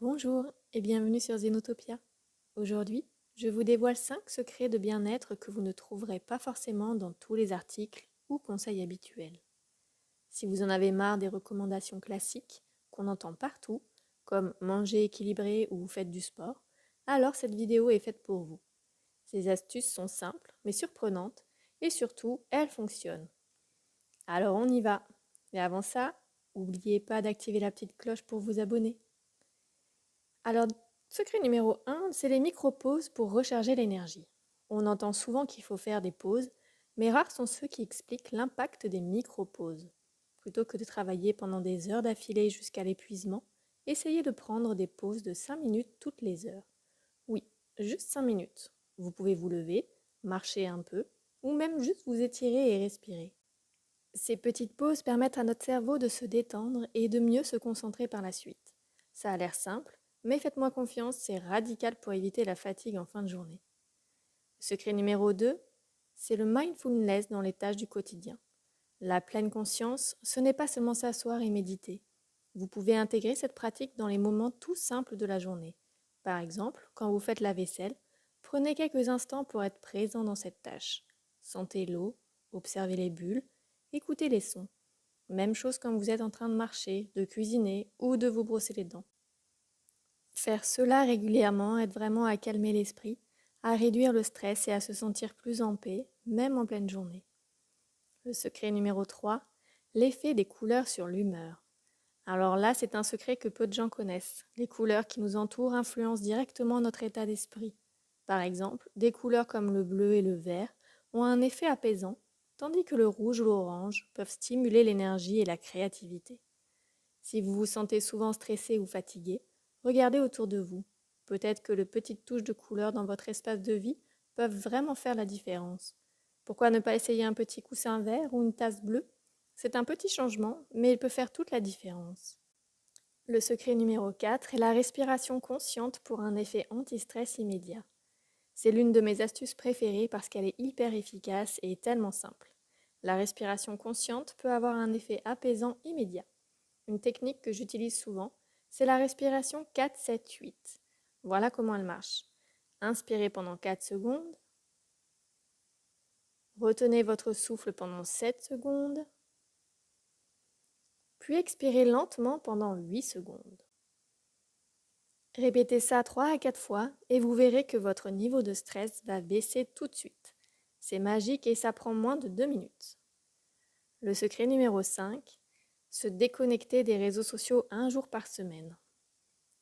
Bonjour et bienvenue sur Zenotopia. Aujourd'hui, je vous dévoile 5 secrets de bien-être que vous ne trouverez pas forcément dans tous les articles ou conseils habituels. Si vous en avez marre des recommandations classiques qu'on entend partout, comme manger équilibré ou faites du sport, alors cette vidéo est faite pour vous. Ces astuces sont simples mais surprenantes et surtout, elles fonctionnent. Alors on y va. Mais avant ça, n'oubliez pas d'activer la petite cloche pour vous abonner. Alors, secret numéro 1, c'est les micro-pauses pour recharger l'énergie. On entend souvent qu'il faut faire des pauses, mais rares sont ceux qui expliquent l'impact des micro-pauses. Plutôt que de travailler pendant des heures d'affilée jusqu'à l'épuisement, essayez de prendre des pauses de 5 minutes toutes les heures. Oui, juste 5 minutes. Vous pouvez vous lever, marcher un peu, ou même juste vous étirer et respirer. Ces petites pauses permettent à notre cerveau de se détendre et de mieux se concentrer par la suite. Ça a l'air simple, mais faites-moi confiance, c'est radical pour éviter la fatigue en fin de journée. Secret numéro 2, c'est le mindfulness dans les tâches du quotidien. La pleine conscience, ce n'est pas seulement s'asseoir et méditer. Vous pouvez intégrer cette pratique dans les moments tout simples de la journée. Par exemple, quand vous faites la vaisselle, prenez quelques instants pour être présent dans cette tâche. Sentez l'eau, observez les bulles, écoutez les sons. Même chose quand vous êtes en train de marcher, de cuisiner ou de vous brosser les dents. Faire cela régulièrement aide vraiment à calmer l'esprit, à réduire le stress et à se sentir plus en paix, même en pleine journée. Le secret numéro 3, l'effet des couleurs sur l'humeur. Alors là, c'est un secret que peu de gens connaissent. Les couleurs qui nous entourent influencent directement notre état d'esprit. Par exemple, des couleurs comme le bleu et le vert ont un effet apaisant, tandis que le rouge ou l'orange peuvent stimuler l'énergie et la créativité. Si vous vous sentez souvent stressé ou fatigué, regardez autour de vous. Peut-être que les petites touches de couleur dans votre espace de vie peuvent vraiment faire la différence. Pourquoi ne pas essayer un petit coussin vert ou une tasse bleue? C'est un petit changement, mais il peut faire toute la différence. Le secret numéro 4 est la respiration consciente pour un effet anti-stress immédiat. C'est l'une de mes astuces préférées parce qu'elle est hyper efficace et tellement simple. La respiration consciente peut avoir un effet apaisant immédiat. Une technique que j'utilise souvent, c'est la respiration 4-7-8. Voilà comment elle marche. Inspirez pendant 4 secondes. Retenez votre souffle pendant 7 secondes. Puis expirez lentement pendant 8 secondes. Répétez ça 3 à 4 fois et vous verrez que votre niveau de stress va baisser tout de suite. C'est magique et ça prend moins de 2 minutes. Le secret numéro 5, se déconnecter des réseaux sociaux un jour par semaine.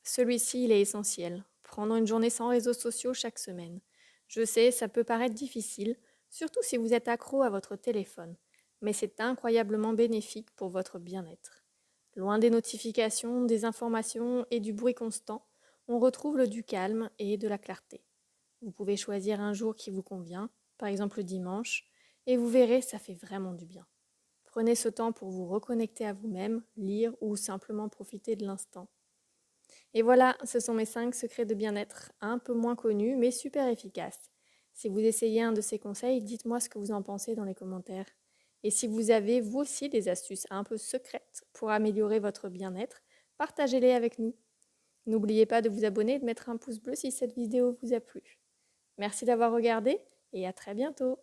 Celui-ci, il est essentiel. Prendre une journée sans réseaux sociaux chaque semaine. Je sais, ça peut paraître difficile, surtout si vous êtes accro à votre téléphone, mais c'est incroyablement bénéfique pour votre bien-être. Loin des notifications, des informations et du bruit constant, on retrouve du calme et de la clarté. Vous pouvez choisir un jour qui vous convient, par exemple le dimanche, et vous verrez, ça fait vraiment du bien. Prenez ce temps pour vous reconnecter à vous-même, lire ou simplement profiter de l'instant. Et voilà, ce sont mes 5 secrets de bien-être, un peu moins connus mais super efficaces. Si vous essayez un de ces conseils, dites-moi ce que vous en pensez dans les commentaires. Et si vous avez vous aussi des astuces un peu secrètes pour améliorer votre bien-être, partagez-les avec nous. N'oubliez pas de vous abonner et de mettre un pouce bleu si cette vidéo vous a plu. Merci d'avoir regardé et à très bientôt.